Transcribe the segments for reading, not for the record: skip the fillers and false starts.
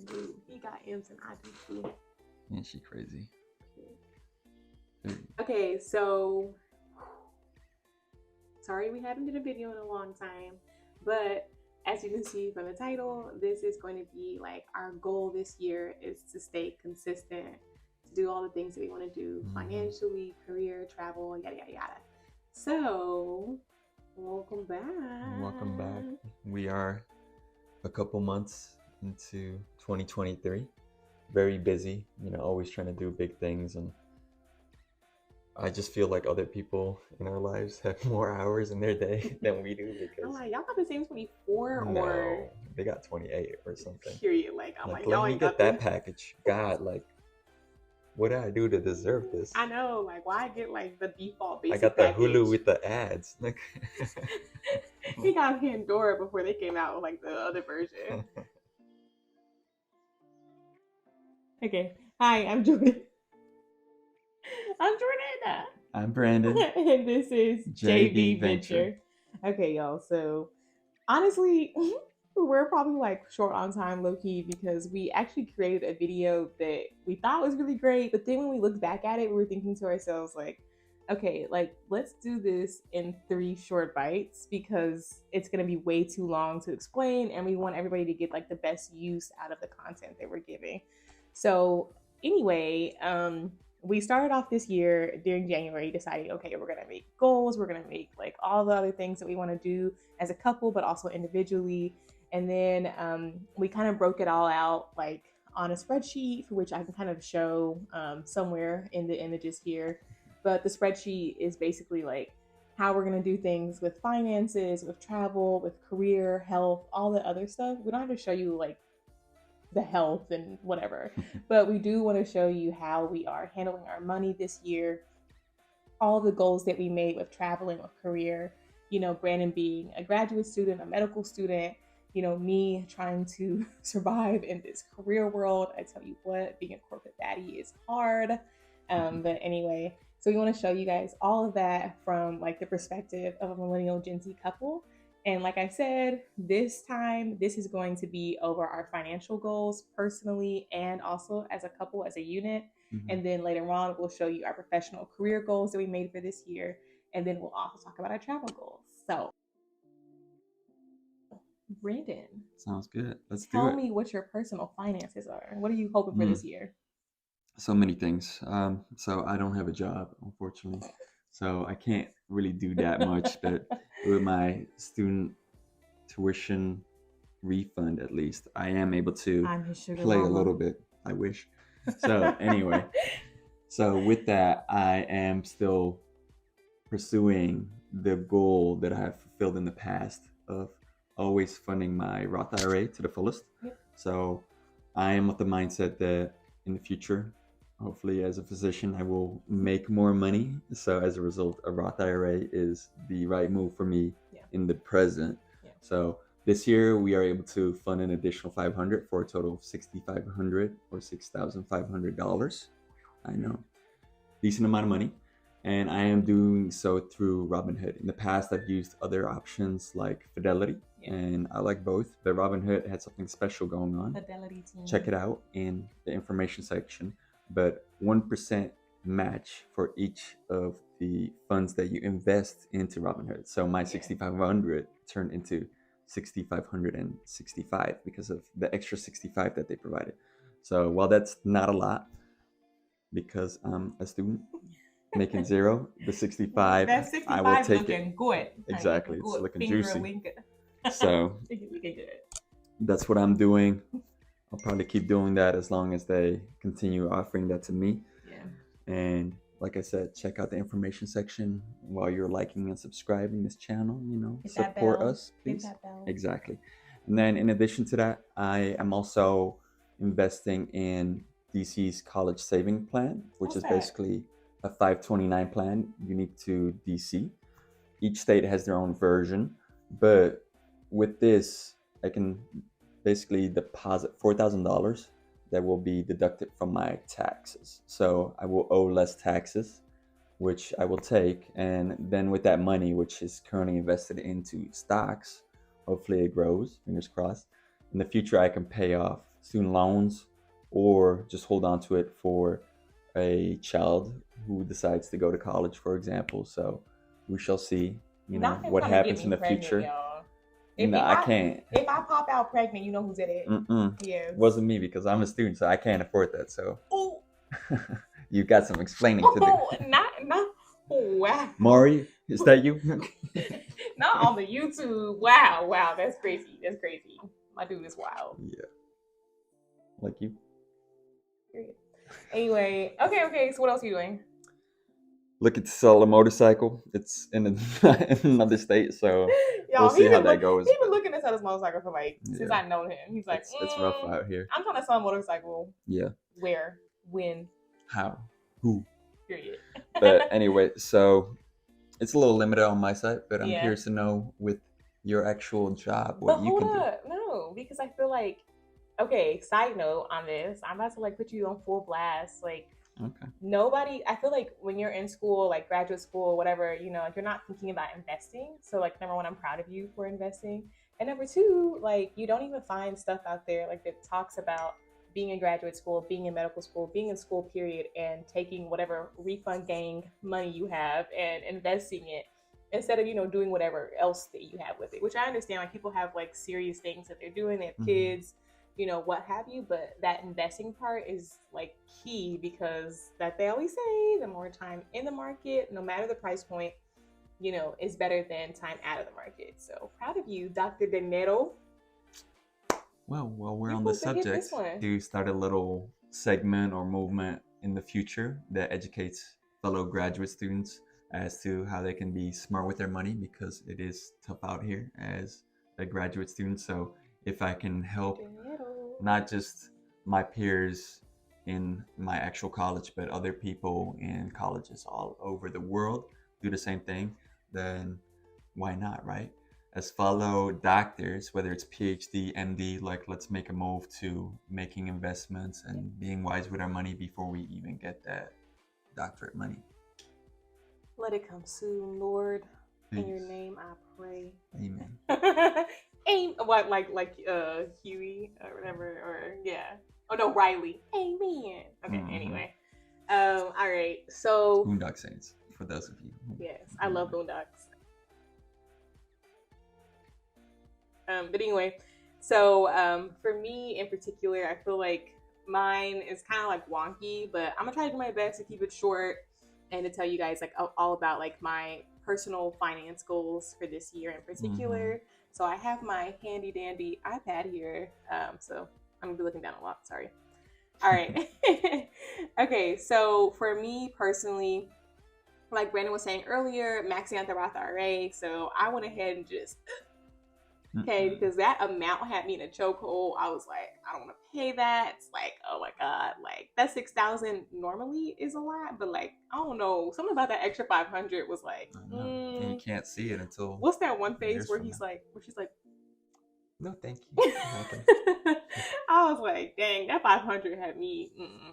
do. He got M's and I do too. Yeah, she crazy. Okay, so sorry we haven't done a video in a long time, but as you can see from the title, this is going to be like our goal this year is to stay consistent, to do all the things that we want to do financially, career, travel, yada yada yada. So welcome back. Welcome back. We are a couple months into 2023. Very busy, always trying to do big things, and I just feel like other people in our lives have more hours in their day than we do because I'm like, y'all got the same 24 no, or they got 28 or something. Period. Like I'm like let y'all me ain't get got that package. God, like, what did I do to deserve this? I know, like, why get like the default basic I got the package? Hulu with the ads. Like, he got Pandora before they came out with like the other version. Okay, hi, I'm Jorden. I'm Jordana. I'm Brandon. And this is JB Venture. Okay, y'all. So honestly, we're probably like short on time, low key, because we actually created a video that we thought was really great, but then when we looked back at it, we were thinking to ourselves like, okay, like let's do this in 3 short bites because it's gonna be way too long to explain, and we want everybody to get like the best use out of the content that we're giving. So anyway, we started off this year during January deciding, okay, we're gonna make goals, we're gonna make like all the other things that we want to do as a couple, but also individually. And then we kind of broke it all out like on a spreadsheet, for which I can kind of show somewhere in the images here. But the spreadsheet is basically like how we're gonna do things with finances, with travel, with career, health, all the other stuff. We don't have to show you like the health and whatever, but we do want to show you how we are handling our money this year, all the goals that we made with traveling, with career, Brandon being a graduate student, a medical student, me trying to survive in this career world. I tell you what, being a corporate baddie is hard. But anyway, so we want to show you guys all of that from like the perspective of a millennial Gen Z couple. And like I said, this time, this is going to be over our financial goals personally and also as a couple, as a unit. And then later on, we'll show you our professional career goals that we made for this year. And then we'll also talk about our travel goals. So, Brandon. Sounds good. Let's tell me what your personal finances are. What are you hoping for this year? So many things. So I don't have a job, unfortunately. So I can't really do that much, but with my student tuition refund, at least, I am able to play a little bit. I wish. So anyway, so with that, I am still pursuing the goal that I have fulfilled in the past of always funding my Roth IRA to the fullest. Yep. So I am with the mindset that in the future, hopefully as a physician, I will make more money. So as a result, a Roth IRA is the right move for me in the present. Yeah. So this year we are able to fund an additional $500 for a total of $6,500 or $6,500. I know, decent amount of money. And I am doing so through Robinhood. In the past, I've used other options like Fidelity, and I like both. But Robinhood had something special going on. Fidelity team. Check it out in the information section. But 1% match for each of the funds that you invest into Robinhood. So my 6,500 turned into 6,565 because of the extra 65 that they provided. So while that's not a lot, because I'm a student making zero, the 65, that 65 I will take looking it. Good. Exactly, it's looking juicy. So good. That's what I'm doing. I'll probably keep doing that as long as they continue offering that to me. Yeah. And like I said, check out the information section while you're liking and subscribing this channel. Support us, please. Hit that bell. Exactly. And then in addition to that, I am also investing in DC's college saving plan, which is basically a 529 plan unique to DC. Each state has their own version, but with this, I can basically deposit $4,000 that will be deducted from my taxes. So I will owe less taxes, which I will take. And then with that money, which is currently invested into stocks, hopefully it grows, fingers crossed. In the future, I can pay off student loans or just hold on to it for a child who decides to go to college, for example. So we shall see, Not him what trying to get happens me in the pregnant, future. y'all. No, I can't. If I pop out pregnant, you know who's in it. Yes. Wasn't me, because I'm a student, so I can't afford that. So Oh, you've got some explaining to do. not. Wow. Maury, is that you? Not on the YouTube. Wow, that's crazy. My dude is wild. Yeah. Like you. Period. Anyway, okay. So what else are you doing? Looking to sell a motorcycle. It's in another state, so we'll see how that goes. He's been looking to sell his motorcycle for since I've known him. He's like, it's rough out here. I'm trying to sell a motorcycle. Yeah. Where? When? How? Who? Period. But anyway, so it's a little limited on my side, but I'm curious to know with your actual job what you can do. No, because I feel like, okay, side note on this, I'm about to put you on full blast. Nobody, I feel like when you're in school, graduate school, whatever, you're not thinking about investing. So number one, I'm proud of you for investing. And number two, you don't even find stuff out there that talks about being in graduate school, being in medical school, being in school period, and taking whatever refund gang money you have and investing it instead of, doing whatever else that you have with it, which I understand. People have serious things that they're doing, they have kids, what have you, but that investing part is key, because that they always say the more time in the market, no matter the price point, is better than time out of the market. So proud of you, Dr. Dinero. Well, while we're on the subject, do you start a little segment or movement in the future that educates fellow graduate students as to how they can be smart with their money, because it is tough out here as a graduate student. So if I can help not just my peers in my actual college, but other people in colleges all over the world do the same thing, then why not, right? As fellow doctors, whether it's PhD, MD, let's make a move to making investments and being wise with our money before we even get that doctorate money. Let it come soon, Lord. Please. In your name I pray. Amen. What, Huey or whatever, or yeah. Oh no, Riley. Amen. Okay, anyway. All right, so Boondock Saints, for those of you. Yes, I love Boondocks. But anyway, so for me in particular, I feel like mine is kind of wonky, but I'm gonna try to do my best to keep it short and to tell you guys all about my personal finance goals for this year in particular. So I have my handy dandy iPad here. So I'm gonna be looking down a lot, sorry. All right. Okay, so for me personally, like Brandon was saying earlier, maxing out the Roth IRA. So I went ahead and just, because that amount had me in a chokehold. I was like, I don't want to pay that. It's oh my God, that $6,000 normally is a lot, but I don't know, something about that extra 500 was and you can't see it until. What's that one face where she's like, no, thank you. I was like, dang, that 500 had me.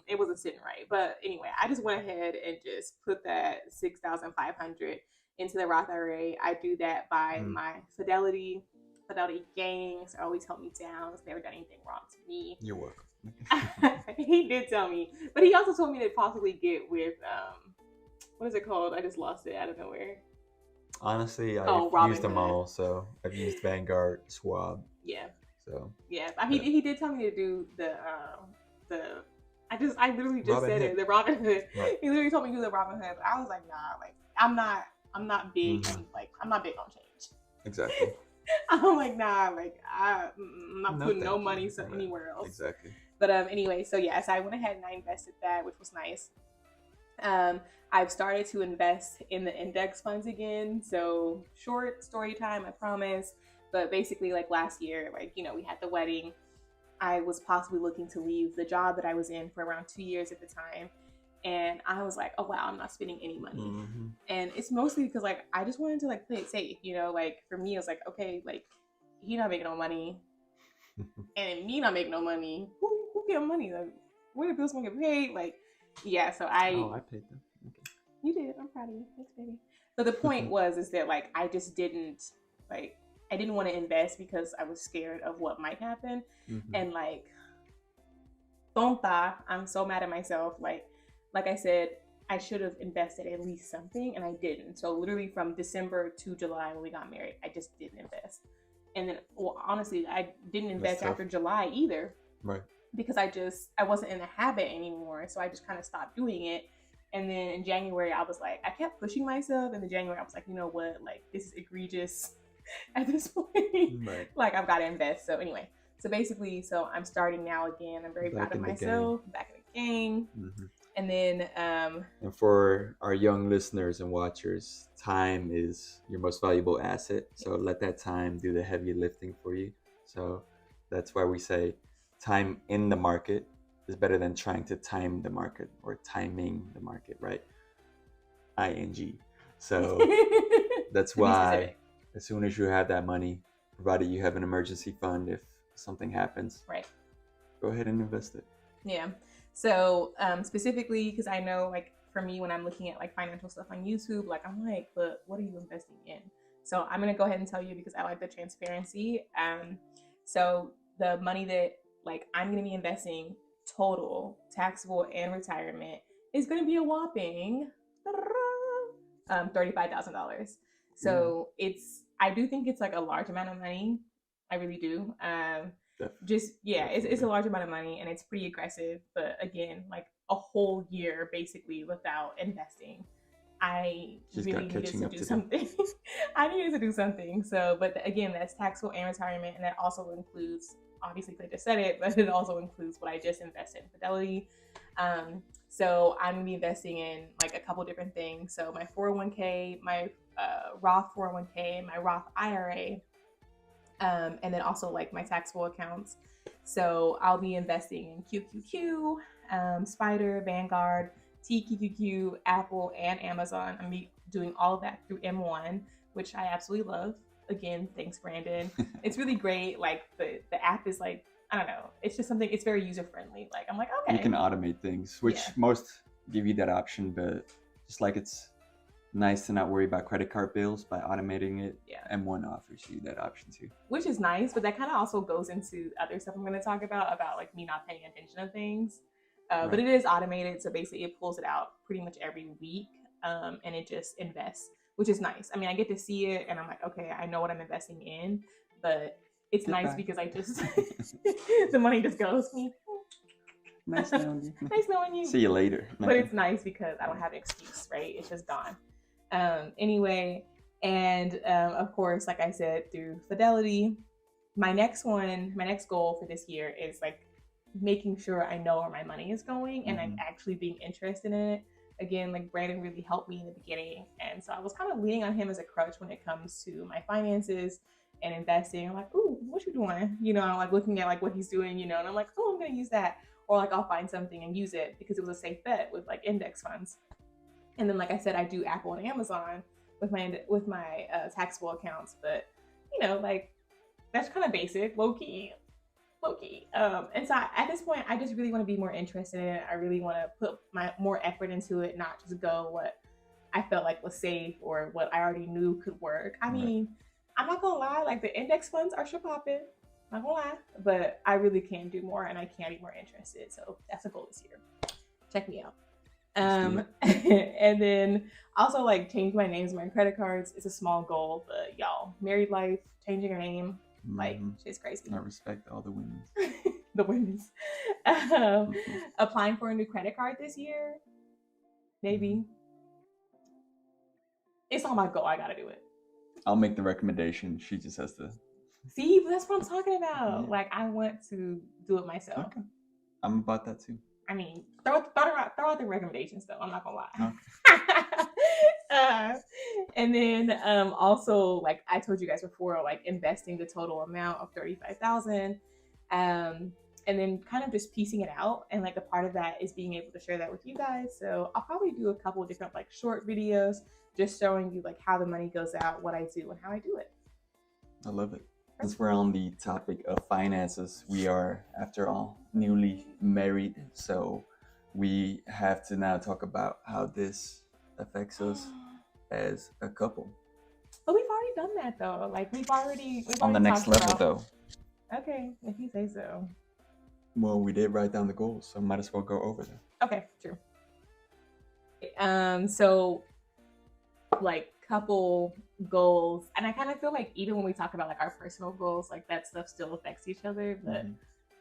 It wasn't sitting right. But anyway, I just went ahead and just put that 6,500 into the Roth IRA. I do that by my Fidelity gangs. Always help me down. It's never done anything wrong to me. You're welcome. He did tell me, but he also told me to possibly get with what is it called? I just lost it out of nowhere. Honestly, I've used them all. So I've used Vanguard, Schwab. Yeah. So yeah, he did tell me to do the I literally just said it, the Robinhood. Right. He literally told me to do the Robinhood, but I was like, nah, I'm not big on, I'm not big on change. Exactly. I'm like, nah, I'm not putting no money anywhere else. Exactly. But anyway, so yeah, so I went ahead and I invested that, which was nice. I've started to invest in the index funds again. So short story time, I promise. But basically, last year, we had the wedding. I was possibly looking to leave the job that I was in for around 2 years at the time. And I was like, oh, wow, I'm not spending any money. And it's mostly because, I just wanted to, play it safe, for me, it was okay, he not making no money. And me not making no money. Who get money? Where the bills gonna get paid? Yeah, so I paid them. Okay. You did. I'm proud of you. Thanks, baby. So the point is that, I just didn't, I didn't want to invest because I was scared of what might happen. And tonta. I'm so mad at myself. Like I said, I should have invested at least something, and I didn't. So literally from December to July when we got married, I just didn't invest. And then, well, honestly, I didn't That's invest tough. after July either Right. because I wasn't in the habit anymore. So I just kind of stopped doing it. And then in January, I was like, I kept pushing myself. And in January, I was like, you know what? Like, this is egregious at this point. Right. Like, I've got to invest. So anyway, so basically, so I'm starting now again. I'm very Back proud of in the myself. Back in the game. Mm-hmm. And then, And for our young listeners and watchers, time is your most valuable asset. So let that time do the heavy lifting for you. So that's why we say time in the market is better than trying to time the market or timing the market, right? ING. So that's why as soon as you have that money, provided you have an emergency fund if something happens, right, go ahead and invest it. Yeah. So specifically, because I know, like, for me, when I'm looking at like financial stuff on YouTube, like, I'm like, but what are you investing in? So I'm gonna go ahead and tell you because I like the transparency. So the money that like I'm gonna be investing total, taxable and retirement, is gonna be a whopping $35,000. So I do think it's like a large amount of money. I really do. It's a large amount of money and it's pretty aggressive. But again, like a whole year basically without investing, I really needed to do something. I needed to do something. So, but again, that's taxable and retirement, and that also includes, obviously, I just said it, but it also includes what I just invested in Fidelity. So I'm gonna be investing in like a couple different things. So my 401k, my Roth 401k, my Roth IRA, and then also like my taxable accounts. So I'll be investing in QQQ, Spider, Vanguard, TQQQ, Apple, and Amazon. I'm be doing all of that through M1, which I absolutely love. Again, thanks, Brandon. It's really great. Like the app is like, I don't know. It's just something. It's very user friendly. Like I'm like, okay. You can automate things, which most give you that option, but just like it's nice to not worry about credit card bills by automating it. M1 offers you that option too, which is nice, but that kind of also goes into other stuff I'm going to talk about like me not paying attention to things. But it is automated, so basically it pulls it out pretty much every week, and it just invests, which is nice. I mean, I get to see it and I'm like, okay, I know what I'm investing in, but it's nice because I just the money just goes me. Nice knowing you. Nice knowing you. See you later. But it's nice because I don't have an excuse, right? It's just gone. Anyway, and of course, like I said, through Fidelity, my next goal for this year is like making sure I know where my money is going and like actually being interested in it. Again, like Brandon really helped me in the beginning, and so I was kind of leaning on him as a crutch when it comes to my finances and investing. I'm like, ooh, what you doing? You know, I'm like looking at like what he's doing, you know, and I'm like, oh, I'm gonna use that, or like I'll find something and use it because it was a safe bet with like index funds. And then, like I said, I do Apple and Amazon with my taxable accounts, but you know, like that's kind of basic, low key. And so at this point, I just really want to be more interested in it. I really want to put my more effort into it, not just go what I felt like was safe or what I already knew could work. I mean, I'm not gonna lie, like the index funds are sure popping. Not gonna lie, but I really can do more and I can be more interested. So that's a goal this year. Check me out. And then also like change my names, my credit cards. It's a small goal, but y'all, married life, changing your name, like shit's crazy. I respect all the women. The women's. Applying for a new credit card this year, maybe. It's not my goal. I gotta do it. I'll make the recommendation. She just has to. See, but that's what I'm talking about. Like I want to do it myself. Okay. I'm about that too. I mean, throw out the recommendations though. I'm not gonna lie. Okay. And then also, like I told you guys before, like investing the total amount of $35,000, and then kind of just piecing it out. And like a part of that is being able to share that with you guys. So I'll probably do a couple of different like short videos, just showing you like how the money goes out, what I do, and how I do it. I love it. Since we're on the topic of finances, we are, after all, newly married. So we have to now talk about how this affects us as a couple. But we've already done that though. Like we've already on the next level though. Okay, if you say so. Well, we did write down the goals, so might as well go over them. Okay, true. So like couple goals, and I kind of feel like even when we talk about like our personal goals, like that stuff still affects each other, but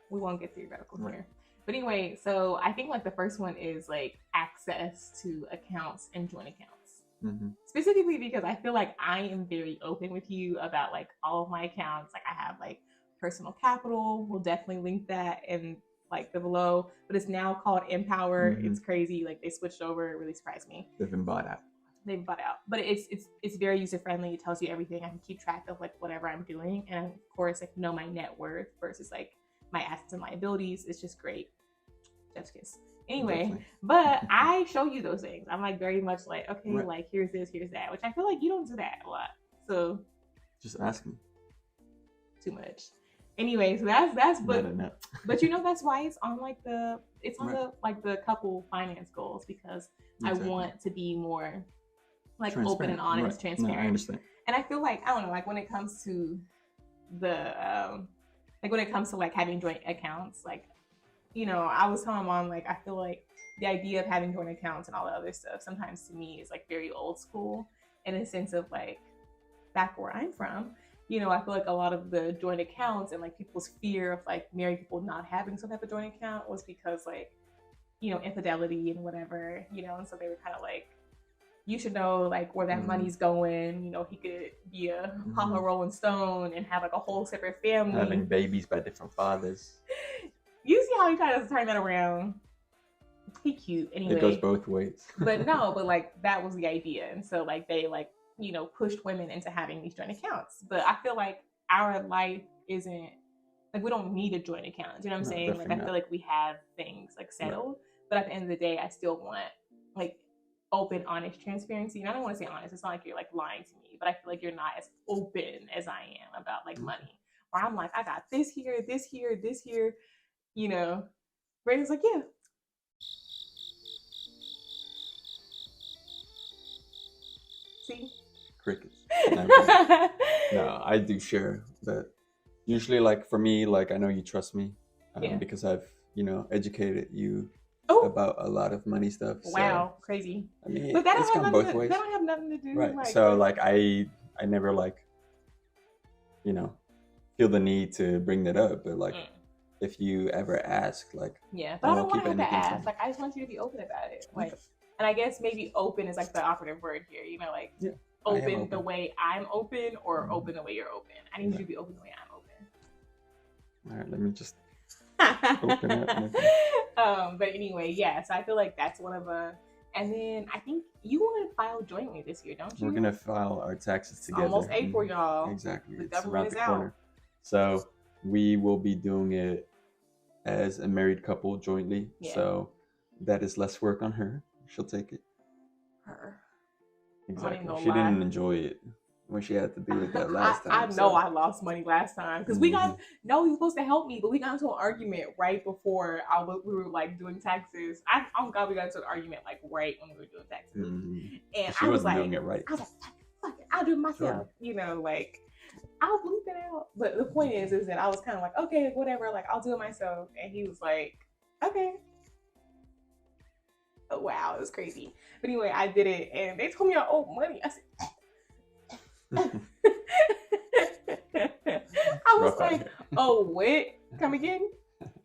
we won't get theoretical here. But anyway, so I think like the first one is like access to accounts and joint accounts. Specifically because I feel like I am very open with you about like all of my accounts. Like I have like personal capital. We'll definitely link that in like the below, but it's now called Empower. It's crazy. Like they switched over. It really surprised me. They've been bought out. They've bought out, but it's very user friendly. It tells you everything. I can keep track of like whatever I'm doing, and of course like know my net worth versus like my assets and liabilities. It's just great. Chef's kiss. Anyway, definitely. But I show you those things. I'm like very much like, okay, like here's this, here's that, which I feel like you don't do that a lot. So just ask me. Too much. Anyway, so that's but you know that's why it's on like the the like the couple finance goals, because I want to be more like open and honest, transparent. No, I understand. And I feel like I don't know, like when it comes to the like when it comes to like having joint accounts, like you know, I was telling Mom like I feel like the idea of having joint accounts and all the other stuff sometimes to me is like very old school in a sense of like back where I'm from. You know, I feel like a lot of the joint accounts and like people's fear of like married people not having some type of joint account was because like, you know, infidelity and whatever, you know, and so they were kind of like, you should know like where that money's going. You know, he could be a Papa Rolling Stone and have like a whole separate family. Having babies by different fathers. You see how he kind of turned that around? He cute anyway. It goes both ways. But no, but like that was the idea. And so like they like, you know, pushed women into having these joint accounts. But I feel like our life isn't like we don't need a joint account. Do you know what I'm saying? Like I feel like we have things like settled. But at the end of the day, I still want like open, honest transparency. And I don't want to say honest. It's not like you're like lying to me, but I feel like you're not as open as I am about like money. Or I'm like, I got this here, this here, this here. You know, Brandon's like, yeah. See? Crickets. No, I do share that. Usually, like for me, like I know you trust me because I've, you know, educated you about a lot of money stuff. Wow, so, crazy. I mean, but that it's gone both ways. That don't have nothing to do. Right. Like, so like I never like, you know, feel the need to bring that up, but like if you ever ask, like but I don't want to have to ask. Like I just want you to be open about it. Like, and I guess maybe open is like the operative word here. You know, like open the way I'm open, or open the way you're open. I need you to be open the way I'm open. All right, let me just open it. But anyway, so I feel like that's one of and then I think you want to file jointly this year, don't you? We're gonna file our taxes together. Almost April, y'all. Exactly. It's around the corner. So we will be doing it as a married couple jointly. So that is less work on her. She'll take it. Her. Exactly. She didn't enjoy it when she had to do it that last time. I know I lost money last time because we got he was supposed to help me, but we got into an argument right before we were like doing taxes. Oh God, we got into an argument like right when we were doing taxes, and she wasn't doing it right. I was like, fuck it, I'll do it myself. Sure. You know, like I'll bleep it out. But the point is that I was kind of like, okay, whatever, like I'll do it myself, and he was like, okay. Oh, wow, it was crazy. But anyway, I did it, and they told me I owed money. I said, I was like, oh, what? Come again?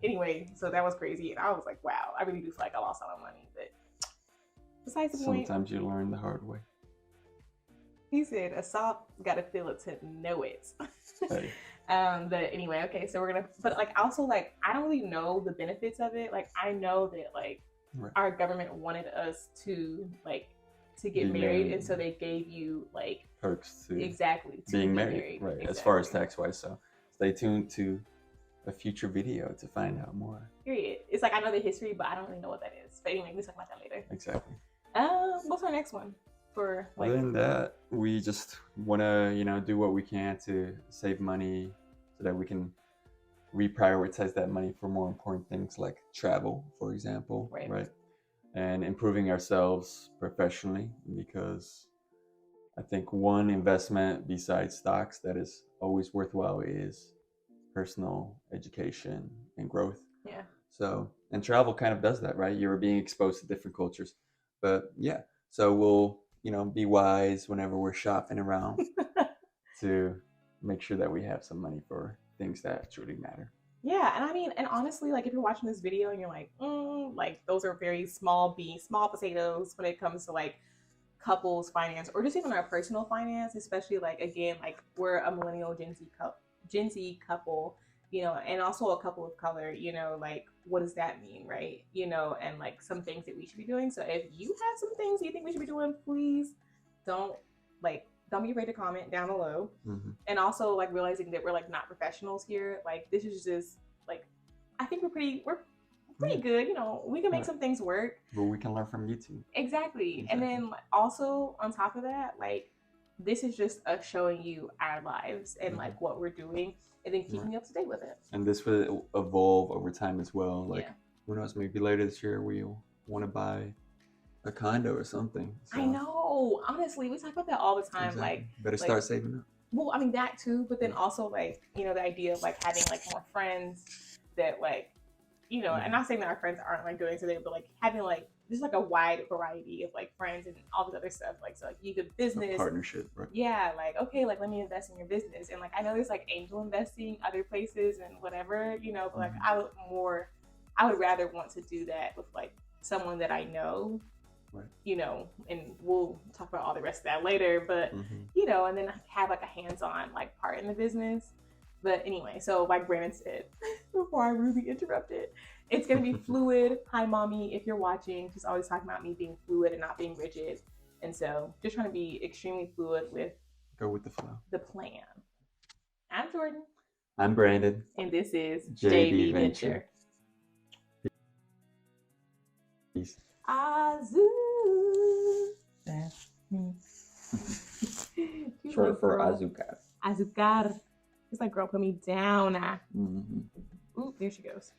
Anyway, so that was crazy, and I was like, wow, I really do feel like I lost all my money. But besides the point, sometimes you learn the hard way. He said, a salt gotta feel it to know it. Hey. But anyway, okay, so we're gonna, but like also like I don't really know the benefits of it. Like I know that like our government wanted us to like to get married, and so they gave you like perks to being married. Right. Exactly. As far as tax wise, so stay tuned to a future video to find out more. Period. It's like I know the history, but I don't really know what that is. But anyway, we'll talk about that later. Exactly. What's our next one? For like, other than that, we just want to, you know, do what we can to save money so that we can reprioritize that money for more important things like travel, for example, right? And improving ourselves professionally, because I think one investment besides stocks that is always worthwhile is personal education and growth. Yeah. So, and travel kind of does that, right? You're being exposed to different cultures. But yeah, so we'll, be wise whenever we're shopping around to make sure that we have some money for things that truly matter. Yeah, and I mean, and honestly, like if you're watching this video and you're like, like those are very small beans, small potatoes when it comes to like couples finance or just even our personal finance, especially like again, like we're a millennial Gen Z couple, and also a couple of color, like what does that mean, right? And like some things that we should be doing. So if you have some things you think we should be doing, please don't don't be afraid to comment down below. Mm-hmm. And also like realizing that we're like not professionals here. Like this is just like I think we're pretty good. We can make some things work. But we can learn from YouTube. Exactly. And then also on top of that, like this is just us showing you our lives and like what we're doing and then keeping you up to date with it. And this will evolve over time as well. Like who knows, maybe later this year we'll want to buy a condo or something. So. I know. Honestly, we talk about that all the time. Exactly. Like better start saving up. Well, I mean that too, but then also like, the idea of like having like more friends that like, and not saying that our friends aren't like doing today, but like having like just like a wide variety of like friends and all this other stuff. Like so like you could business a partnership, right? Yeah, like okay, like let me invest in your business. And like I know there's like angel investing other places and whatever, but like I would rather want to do that with like someone that I know. Right. And we'll talk about all the rest of that later, but and then have like a hands-on like part in the business. But anyway, so like Brandon said before I rudely interrupted, it's gonna be fluid. Hi mommy, if you're watching, she's always talking about me being fluid and not being rigid. And so just trying to be extremely fluid with go with the flow. The plan. I'm Jordan. I'm Brandon. And this is JB Venture. Peace. Azul. Short for azúcar. Azúcar. It's like, girl, put me down. Ooh, there she goes.